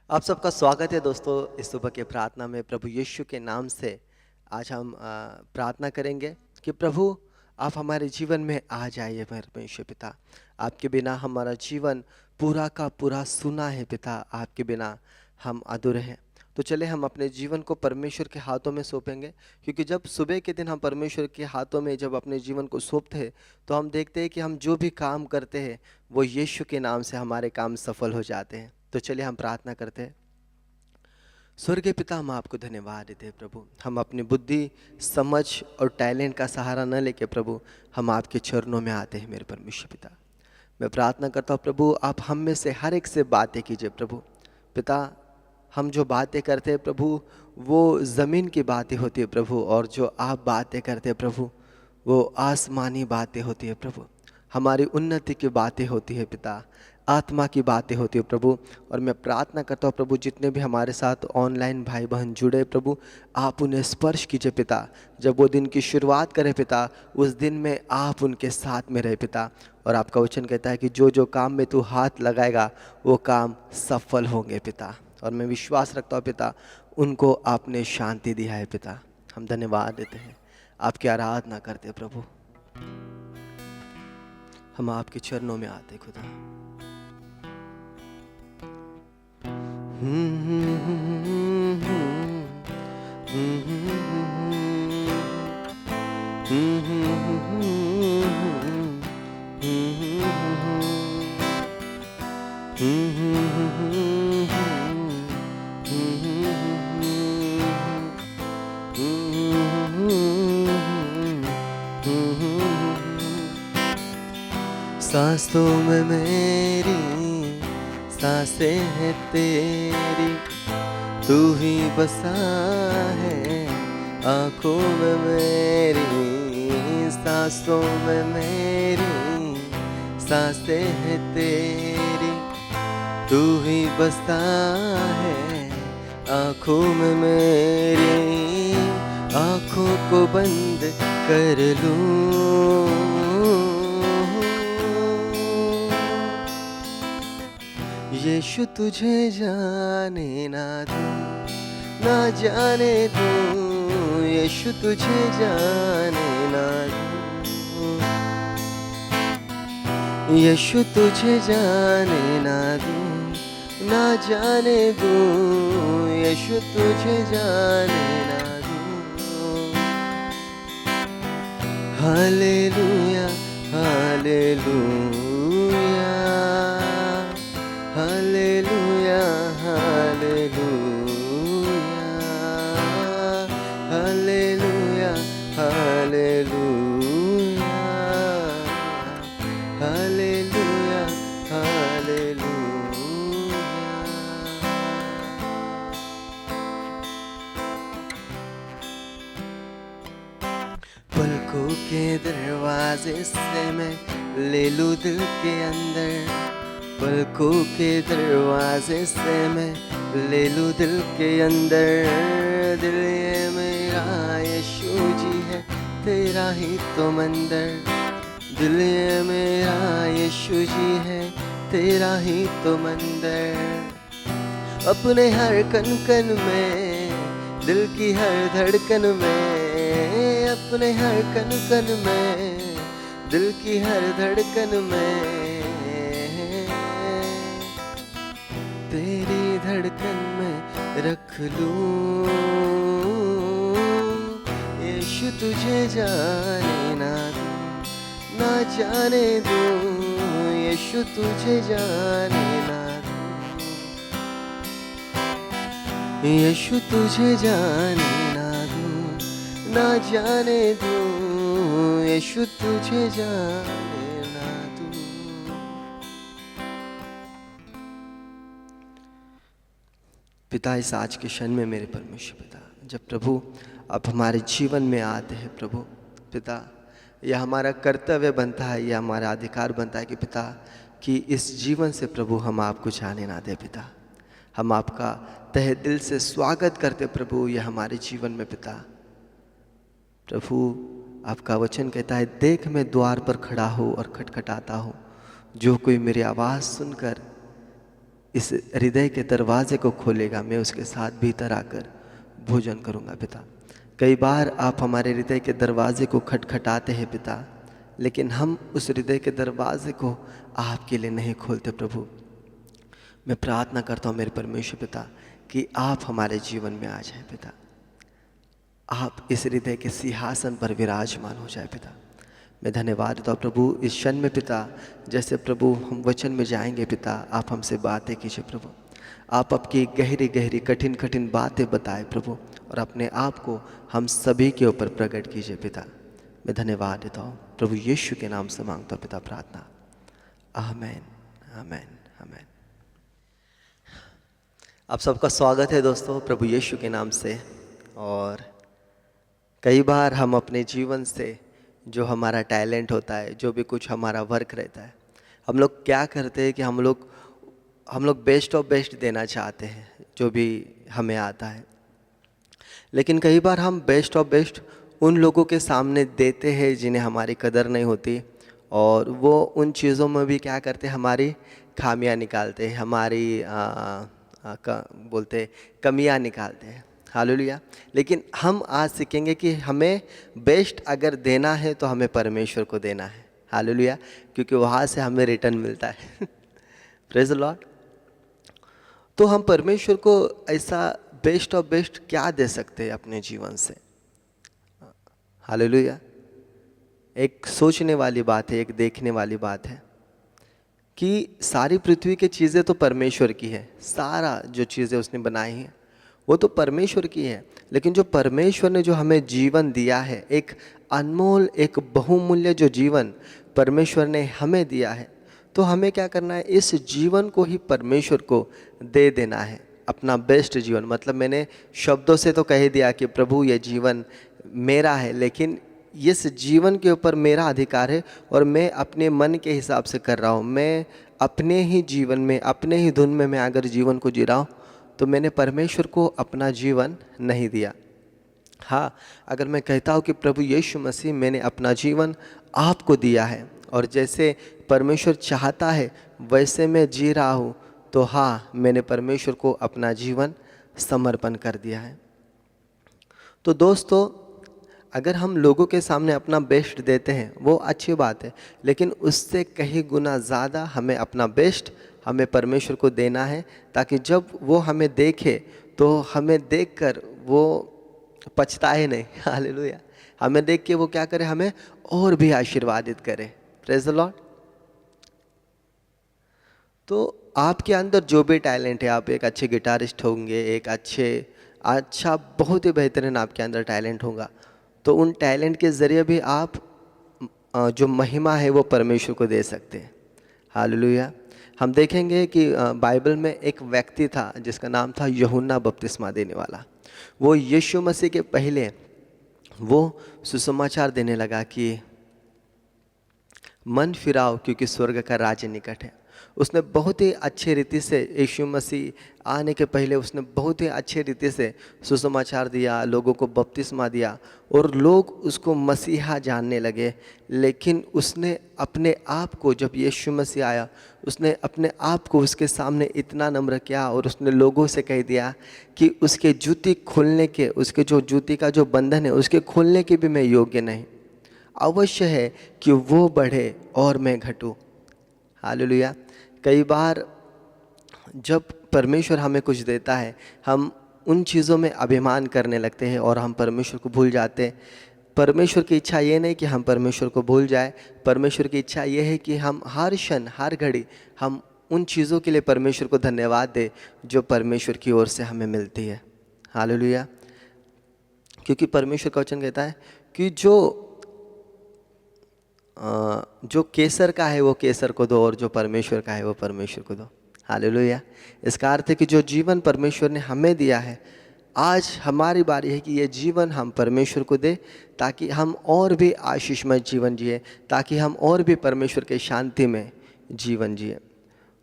आप सबका स्वागत है दोस्तों इस सुबह के प्रार्थना में प्रभु यीशु के नाम से। आज हम प्रार्थना करेंगे कि प्रभु आप हमारे जीवन में आ जाइए परमेश्वर पिता। आपके बिना हमारा जीवन पूरा का पूरा सुना है पिता, आपके बिना हम अधूरे हैं। तो चले हम अपने जीवन को परमेश्वर के हाथों में सौंपेंगे, क्योंकि जब सुबह के दिन हम परमेश्वर के हाथों में जब अपने जीवन को सौंपते हैं तो हम देखते हैं कि हम जो भी काम करते हैं वो यीशु के नाम से हमारे काम सफल हो जाते हैं। तो चलिए हम प्रार्थना करते हैं। स्वर्गीय पिता, हम आपको धन्यवाद देते हैं प्रभु। हम अपनी बुद्धि, समझ और टैलेंट का सहारा न लेके प्रभु हम आपके चरणों में आते हैं मेरे परमेश्वर पिता। मैं प्रार्थना करता हूँ प्रभु, आप हम में से हर एक से बातें कीजिए प्रभु पिता। हम जो बातें करते हैं प्रभु वो ज़मीन की बातें होती है प्रभु, और जो आप बातें करते हैं प्रभु वो आसमानी बातें होती है प्रभु। हमारी उन्नति की बातें होती है पिता, आत्मा की बातें होती है प्रभु। और मैं प्रार्थना करता हूँ प्रभु, जितने भी हमारे साथ ऑनलाइन भाई बहन जुड़े प्रभु, आप उन्हें स्पर्श कीजिए पिता। जब वो दिन की शुरुआत करें पिता, उस दिन में आप उनके साथ में रहे पिता। और आपका वचन कहता है कि जो जो काम में तू हाथ लगाएगा वो काम सफल होंगे पिता। और मैं विश्वास रखता हूँ पिता, उनको आपने शांति दिया है पिता। हम धन्यवाद देते हैं, आपकी आराधना करते हैं प्रभु। हम आपके चरणों में आते खुदा। सांसों में मेरी सांसें हैं तेरी, तू ही बसा है आँखों में मेरी। सांसों में मेरी सांसें हैं तेरी, तू ही बसा है आँखों में मेरी। आँखों को बंद कर लूं, यीशु तुझे जाने ना दूं, ना जाने दूं। यीशु तुझे जाने ना दूं, यीशु तुझे जाने ना दूं, ना जाने दूं। यीशु तुझे जाने ना दूं। Hallelujah hallelujah hallelujah hallelujah hallelujah hallelujah hallelujah hallelujah. पलकों के दरवाजे से मैं ले लूं दिल के अंदर, पलकों के दरवाजे से मैं ले लूं दिल के अंदर। दिल ये मेरा यीशु जी है, तेरा ही तो मंदिर। दिल ये मेरा यीशु जी है, तेरा ही तो मंदिर। अपने हर कन कन में, दिल की हर धड़कन में, अपने हर कन कन में, दिल की हर धड़कन में, तेरी धड़कन में रख लूं। यीशु तुझे जाने ना दूं, ना जाने दूं। यीशु तुझे जाने ना दूं, यीशु तुझे जाने ना दूं, ना जाने दूं। यीशु तुझे जाने ना दूं। पिता, इस आज के क्षण में मेरे परमेश्वर पिता, जब प्रभु आप हमारे जीवन में आते हैं प्रभु पिता, यह हमारा कर्तव्य बनता है, यह हमारा अधिकार बनता है कि पिता कि इस जीवन से प्रभु हम आपको जाने ना दे पिता। हम आपका तहे दिल से स्वागत करते प्रभु यह हमारे जीवन में पिता। प्रभु आपका वचन कहता है, देख मैं द्वार पर खड़ा हूँ और खटखटाता हूँ, जो कोई मेरी आवाज़ सुनकर इस हृदय के दरवाजे को खोलेगा, मैं उसके साथ भीतर आकर भोजन करूँगा पिता। कई बार आप हमारे हृदय के दरवाजे को खटखटाते हैं पिता, लेकिन हम उस हृदय के दरवाजे को आपके लिए नहीं खोलते प्रभु। मैं प्रार्थना करता हूँ मेरे परमेश्वर पिता कि आप हमारे जीवन में आ जाए पिता, आप इस हृदय के सिंहासन पर विराजमान हो जाए पिता। मैं धन्यवाद देता हूँ प्रभु इस क्षण में पिता, जैसे प्रभु हम वचन में जाएंगे पिता, आप हमसे बातें कीजिए प्रभु, आप आपकी गहरी गहरी कठिन कठिन बातें बताए प्रभु, और अपने आप को हम सभी के ऊपर प्रकट कीजिए पिता। मैं धन्यवाद देता हूँ प्रभु यीशु के नाम से मांगता हूँ पिता प्रार्थना, आमीन आमीन आमीन। आप सबका स्वागत है दोस्तों प्रभु यीशु के नाम से। और कई बार हम अपने जीवन से जो हमारा टैलेंट होता है, जो भी कुछ हमारा वर्क रहता है, हम लोग क्या करते हैं कि हम लोग बेस्ट ऑफ बेस्ट देना चाहते हैं जो भी हमें आता है, लेकिन कई बार हम बेस्ट ऑफ बेस्ट उन लोगों के सामने देते हैं जिन्हें हमारी कदर नहीं होती, और वो उन चीज़ों में भी क्या करते हैं, हमारी खामियां निकालते हैं, हमारी बोलते कमियां निकालते हैं। हालेलुया। लेकिन हम आज सीखेंगे कि हमें बेस्ट अगर देना है तो हमें परमेश्वर को देना है। हालेलुया, क्योंकि वहाँ से हमें रिटर्न मिलता है। Praise the Lord. तो हम परमेश्वर को ऐसा बेस्ट ऑफ बेस्ट क्या दे सकते हैं अपने जीवन से? हालेलुया। एक सोचने वाली बात है, एक देखने वाली बात है कि सारी पृथ्वी की चीज़ें तो परमेश्वर की है, सारा जो चीज़ें उसने बनाई हैं वो तो परमेश्वर की है, लेकिन जो परमेश्वर ने जो हमें जीवन दिया है, एक अनमोल एक बहुमूल्य जो जीवन परमेश्वर ने हमें दिया है, तो हमें क्या करना है, इस जीवन को ही परमेश्वर को दे देना है, अपना बेस्ट जीवन। मतलब मैंने शब्दों से तो कह दिया कि प्रभु ये जीवन मेरा है, लेकिन इस जीवन के ऊपर मेरा अधिकार है और मैं अपने मन के हिसाब से कर रहा हूँ। मैं अपने ही जीवन में, अपने ही धुन में मैं अगर जीवन को जी रहा हूँ तो मैंने परमेश्वर को अपना जीवन नहीं दिया। हाँ, अगर मैं कहता हूँ कि प्रभु यीशु मसीह मैंने अपना जीवन आपको दिया है और जैसे परमेश्वर चाहता है वैसे मैं जी रहा हूँ, तो हाँ, मैंने परमेश्वर को अपना जीवन समर्पण कर दिया है। तो दोस्तों, अगर हम लोगों के सामने अपना बेस्ट देते हैं वो अच्छी बात है, लेकिन उससे कहीं गुना ज़्यादा हमें अपना बेस्ट हमें परमेश्वर को देना है, ताकि जब वो हमें देखे तो हमें देखकर वो पछताए नहीं। हालेलुया। हमें देख के वो क्या करे, हमें और भी आशीर्वादित करे। Praise the Lord. तो आपके अंदर जो भी टैलेंट है, आप एक अच्छे गिटारिस्ट होंगे, एक अच्छा बहुत ही बेहतरीन आपके अंदर टैलेंट होगा, तो उन टैलेंट के ज़रिए भी आप जो महिमा है वो परमेश्वर को दे सकते हैं। हालेलुया। हम देखेंगे कि बाइबल में एक व्यक्ति था जिसका नाम था यूहन्ना बपतिस्मा देने वाला। वो यीशु मसीह के पहले वो सुसमाचार देने लगा कि मन फिराओ क्योंकि स्वर्ग का राज्य निकट है। उसने बहुत ही अच्छे रीति से, यीशु मसीह आने के पहले उसने बहुत ही अच्छे रीति से सुसमाचार दिया, लोगों को बपतिस्मा दिया और लोग उसको मसीहा जानने लगे। लेकिन उसने अपने आप को, जब यीशु मसीह आया, उसने अपने आप को उसके सामने इतना नम्र किया और उसने लोगों से कह दिया कि उसके जूती खोलने के, उसके जो जूती का जो बंधन है उसके खोलने के भी मैं योग्य नहीं, अवश्य है कि वो बढ़े और मैं घटूं। हालेलुया। कई बार जब परमेश्वर हमें कुछ देता है, हम उन चीज़ों में अभिमान करने लगते हैं और हम परमेश्वर को भूल जाते हैं। परमेश्वर की इच्छा ये नहीं कि हम परमेश्वर को भूल जाए, परमेश्वर की इच्छा ये है कि हम हर क्षण हर घड़ी हम उन चीज़ों के लिए परमेश्वर को धन्यवाद दें जो परमेश्वर की ओर से हमें मिलती है। हालेलुया। क्योंकि परमेश्वर का वचन कहता है कि जो केसर का है वो केसर को दो और जो परमेश्वर का है वो परमेश्वर को दो। हालेलुया। इसका अर्थ है कि जो जीवन परमेश्वर ने हमें दिया है, आज हमारी बारी है कि ये जीवन हम परमेश्वर को दे, ताकि हम और भी आशीषमय जीवन जिए, ताकि हम और भी परमेश्वर के शांति में जीवन जिए।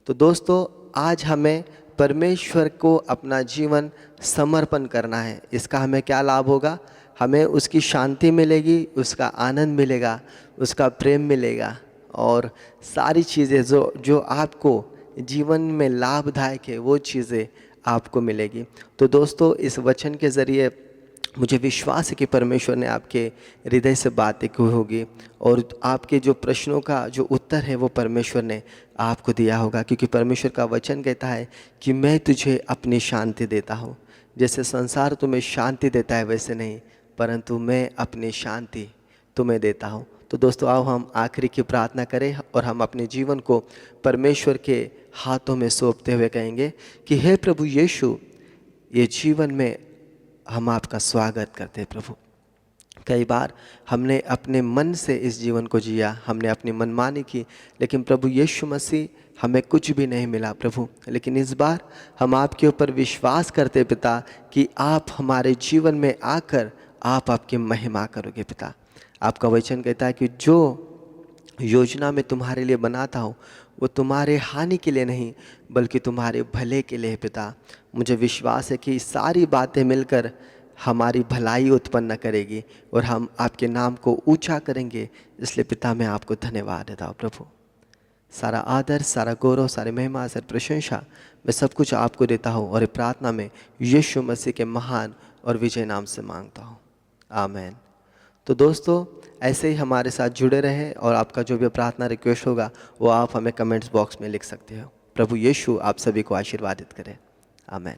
तो दोस्तों, आज हमें परमेश्वर को अपना जीवन समर्पण करना है। इसका हमें क्या लाभ होगा? हमें उसकी शांति मिलेगी, उसका आनंद मिलेगा, उसका प्रेम मिलेगा और सारी चीज़ें जो आपको जीवन में लाभदायक है वो चीज़ें आपको मिलेगी। तो दोस्तों, इस वचन के ज़रिए मुझे विश्वास है कि परमेश्वर ने आपके हृदय से बातें की होगी और आपके जो प्रश्नों का जो उत्तर है वो परमेश्वर ने आपको दिया होगा, क्योंकि परमेश्वर का वचन कहता है कि मैं तुझे अपनी शांति देता हूँ। जैसे संसार तुम्हें शांति देता है वैसे नहीं, परंतु मैं अपनी शांति तुम्हें देता हूँ। तो दोस्तों, आओ हम आखिरी की प्रार्थना करें और हम अपने जीवन को परमेश्वर के हाथों में सौंपते हुए कहेंगे कि हे प्रभु यीशु, ये जीवन में हम आपका स्वागत करते हैं प्रभु। कई बार हमने अपने मन से इस जीवन को जिया, हमने अपनी मनमानी की, लेकिन प्रभु यीशु मसीह हमें कुछ भी नहीं मिला प्रभु। लेकिन इस बार हम आपके ऊपर विश्वास करते पिता कि आप हमारे जीवन में आकर आप आपकी महिमा करोगे पिता। आपका वचन कहता है कि जो योजना मैं तुम्हारे लिए बनाता हूँ वो तुम्हारे हानि के लिए नहीं बल्कि तुम्हारे भले के लिए है पिता। मुझे विश्वास है कि सारी बातें मिलकर हमारी भलाई उत्पन्न करेगी और हम आपके नाम को ऊंचा करेंगे। इसलिए पिता, मैं आपको धन्यवाद देता हूँ प्रभु। सारा आदर, सारा गौरव, सारी महिमा, सारी प्रशंसा मैं सब कुछ आपको देता हूँ और प्रार्थना में यीशु मसीह के महान और विजय नाम से मांगता हूँ, आमीन। तो दोस्तों, ऐसे ही हमारे साथ जुड़े रहें और आपका जो भी प्रार्थना रिक्वेस्ट होगा वो आप हमें कमेंट्स बॉक्स में लिख सकते हो। प्रभु यीशु आप सभी को आशीर्वादित करें, आमीन।